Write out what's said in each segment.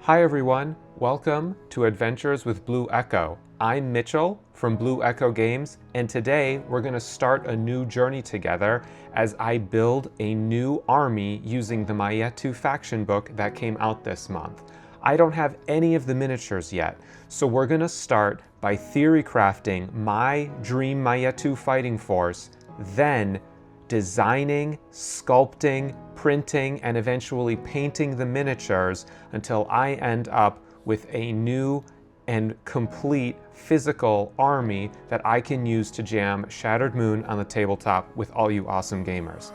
Hi everyone, welcome to Adventures with Blue Echo. I'm Mitchell from Blue Echo Games, and today we're going to start a new journey together as I build a new army using the Maietu faction book that came out this month. I don't have any of the miniatures yet, so we're going to start by theory crafting my dream Maietu fighting force, then designing, sculpting, printing, and eventually painting the miniatures until I end up with a new and complete physical army that I can use to jam Shattered Moon on the tabletop with all you awesome gamers.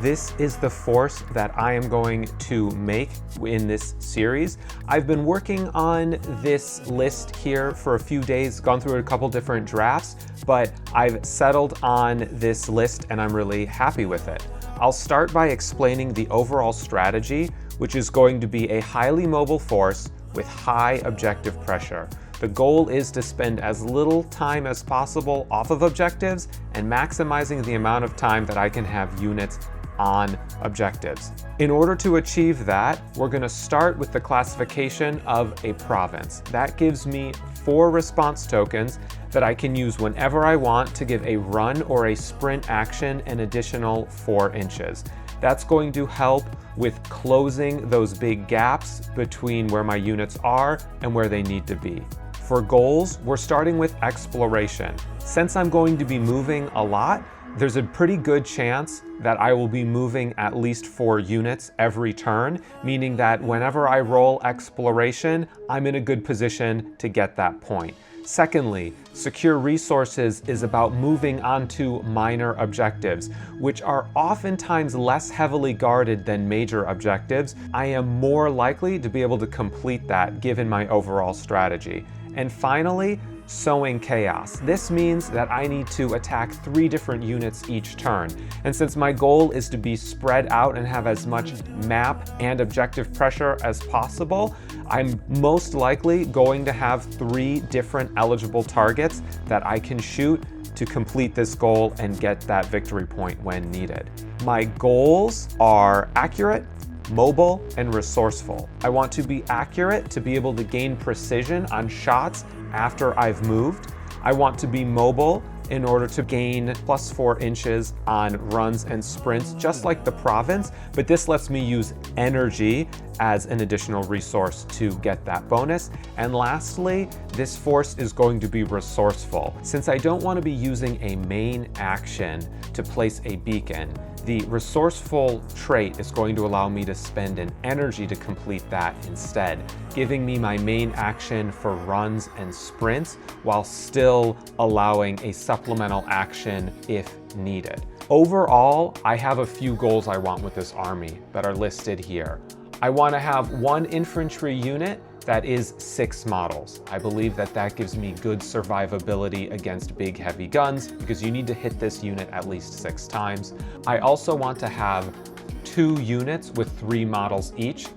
This is the force that I am going to make in this series. I've been working on this list here for a few days, gone through a couple different drafts, but I've settled on this list and I'm really happy with it. I'll start by explaining the overall strategy, which is going to be a highly mobile force with high objective pressure. The goal is to spend as little time as possible off of objectives and maximizing the amount of time that I can have units on objectives. In order to achieve that, we're going to start with the classification of a province. That gives me 4 response tokens that I can use whenever I want to give a run or a sprint action an additional 4 inches. That's going to help with closing those big gaps between where my units are and where they need to be. For goals, we're starting with exploration. Since I'm going to be moving a lot, there's a pretty good chance that I will be moving at least 4 units every turn, meaning that whenever I roll exploration, I'm in a good position to get that point. Secondly, secure resources is about moving onto minor objectives, which are oftentimes less heavily guarded than major objectives. I am more likely to be able to complete that given my overall strategy. And finally, sowing chaos. This means that I need to attack 3 different units each turn. And since my goal is to be spread out and have as much map and objective pressure as possible, I'm most likely going to have 3 different eligible targets that I can shoot to complete this goal and get that victory point when needed. My goals are accurate, mobile, and resourceful. I want to be accurate to be able to gain precision on shots after I've moved. I want to be mobile in order to gain plus 4 inches on runs and sprints, just like the province, but this lets me use energy as an additional resource to get that bonus. And lastly, this force is going to be resourceful. Since I don't want to be using a main action to place a beacon, the resourceful trait is going to allow me to spend an energy to complete that instead, giving me my main action for runs and sprints while still allowing a supplemental action if needed. Overall, I have a few goals I want with this army that are listed here. I want to have 1 infantry unit that is 6 models. I believe that that gives me good survivability against big heavy guns because you need to hit this unit at least 6 times. I also want to have 2 units with 3 models each.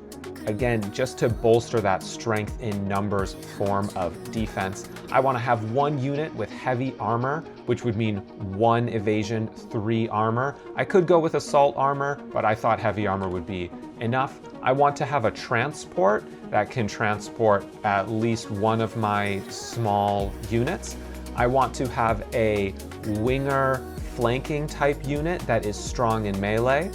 Again, just to bolster that strength in numbers form of defense. I want to have 1 unit with heavy armor, which would mean 1 evasion, 3 armor. I could go with assault armor, but I thought heavy armor would be enough. I want to have a transport that can transport at least 1 of my small units. I want to have a winger flanking type unit that is strong in melee.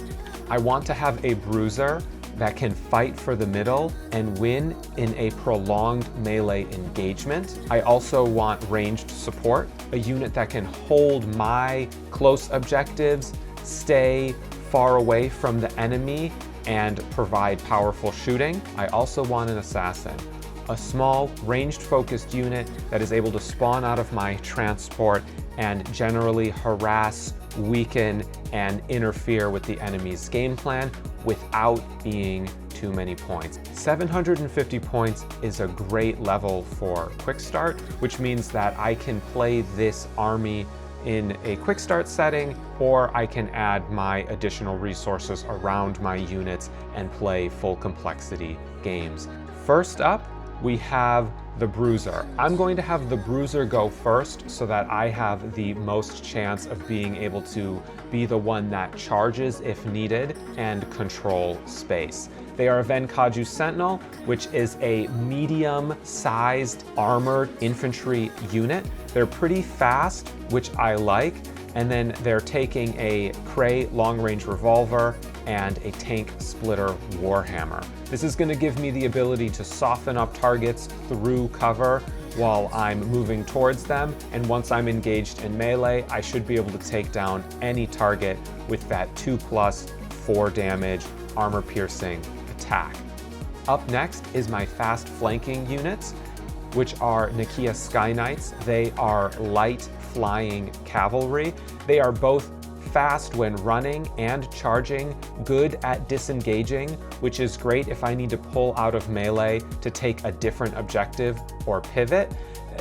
I want to have a bruiser that can fight for the middle and win in a prolonged melee engagement. I also want ranged support, a unit that can hold my close objectives, stay far away from the enemy, and provide powerful shooting. I also want an assassin, a small ranged focused unit that is able to spawn out of my transport and generally harass, weaken, and interfere with the enemy's game plan without being too many points. 750 points is a great level for quick start, which means that I can play this army in a quick start setting, or I can add my additional resources around my units and play full complexity games. First up, we have the bruiser. I'm going to have the bruiser go first so that I have the most chance of being able to be the one that charges if needed and control space. They are a Venkaju Sentinel, which is a medium-sized armored infantry unit. They're pretty fast, which I like, and then they're taking a Cray long-range revolver and a tank splitter warhammer. This is going to give me the ability to soften up targets through cover while I'm moving towards them, and once I'm engaged in melee, I should be able to take down any target with that 2+ 4 damage armor-piercing attack. Up next is my fast flanking units, which are Nakia Sky Knights. They are light flying cavalry. They are both fast when running and charging, good at disengaging, which is great if I need to pull out of melee to take a different objective or pivot.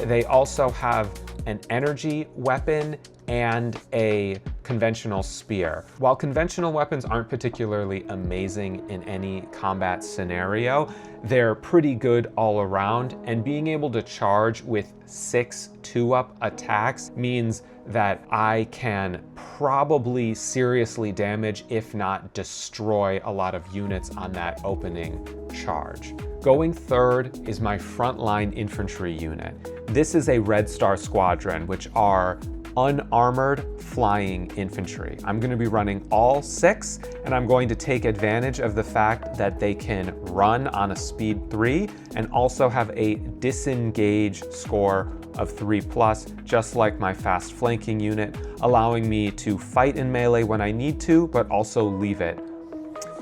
They also have an energy weapon and a conventional spear. While conventional weapons aren't particularly amazing in any combat scenario, they're pretty good all around, and being able to charge with 6 2-up attacks means that I can probably seriously damage, if not destroy, a lot of units on that opening charge. Going third is my frontline infantry unit. This is a Red Star Squadron, which are unarmored flying infantry. I'm going to be running all 6, and I'm going to take advantage of the fact that they can run on a speed 3 and also have a disengage score of 3+, just like my fast flanking unit, allowing me to fight in melee when I need to, but also leave it.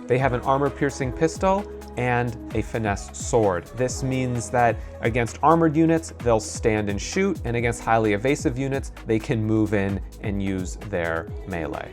They have an armor-piercing pistol and a finesse sword. This means that against armored units, they'll stand and shoot, and against highly evasive units, they can move in and use their melee.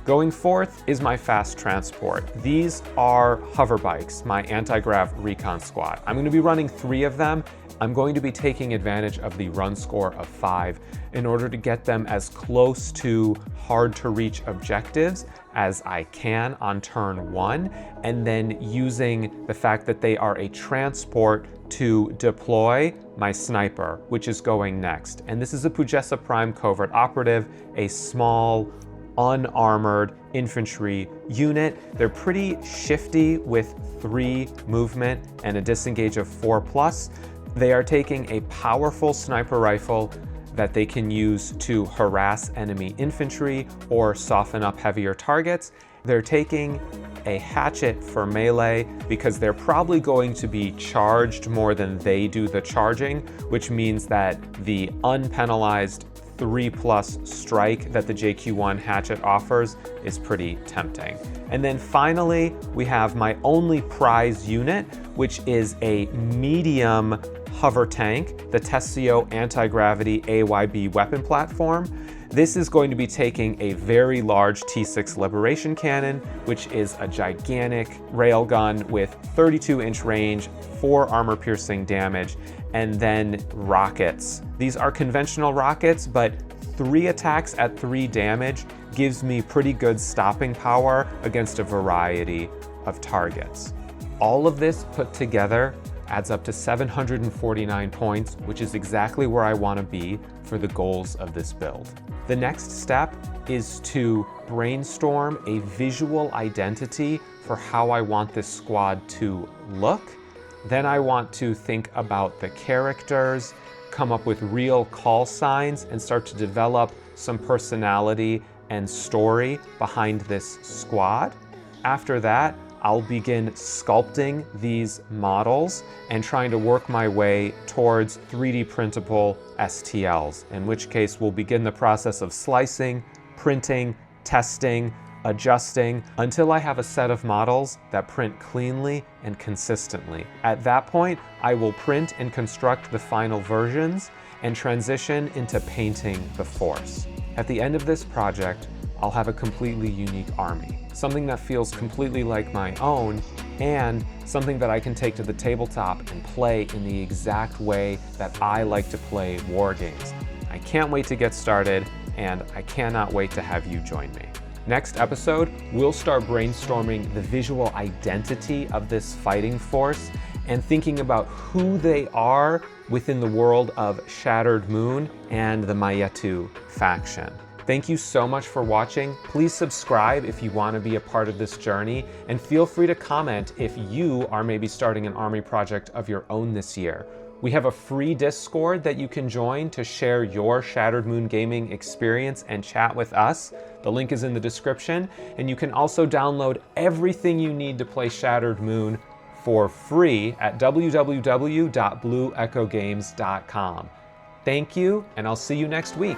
Going fourth is my fast transport. These are hover bikes, my anti-grav recon squad. I'm going to be running 3 of them. I'm going to be taking advantage of the run score of 5 in order to get them as close to hard to reach objectives as I can on turn 1, and then using the fact that they are a transport to deploy my sniper, which is going next. And this is a Pujessa Prime Covert Operative, a small, unarmored infantry unit. They're pretty shifty with 3 movement and a disengage of 4+. They are taking a powerful sniper rifle that they can use to harass enemy infantry or soften up heavier targets. They're taking a hatchet for melee because they're probably going to be charged more than they do the charging, which means that the unpenalized 3+ strike that the JQ1 hatchet offers is pretty tempting. And then finally, we have my only prize unit, which is a medium hover tank, the Tessio Anti-Gravity AYB weapon platform. This is going to be taking a very large T6 Liberation Cannon, which is a gigantic railgun with 32-inch range, 4 armor-piercing damage, and then rockets. These are conventional rockets, but 3 attacks at 3 damage gives me pretty good stopping power against a variety of targets. All of this put together adds up to 749 points, which is exactly where I want to be for the goals of this build. The next step is to brainstorm a visual identity for how I want this squad to look. Then I want to think about the characters, come up with real call signs, and start to develop some personality and story behind this squad. After that, I'll begin sculpting these models and trying to work my way towards 3D printable STLs, in which case we'll begin the process of slicing, printing, testing, adjusting, until I have a set of models that print cleanly and consistently. At that point, I will print and construct the final versions and transition into painting the force. At the end of this project, I'll have a completely unique army, something that feels completely like my own, and something that I can take to the tabletop and play in the exact way that I like to play war games. I can't wait to get started, and I cannot wait to have you join me. Next episode, we'll start brainstorming the visual identity of this fighting force and thinking about who they are within the world of Shattered Moon and the Mayetu faction. Thank you so much for watching. Please subscribe if you want to be a part of this journey, and feel free to comment if you are maybe starting an army project of your own this year. We have a free Discord that you can join to share your Shattered Moon gaming experience and chat with us. The link is in the description, and you can also download everything you need to play Shattered Moon for free at www.blueechogames.com. Thank you, and I'll see you next week.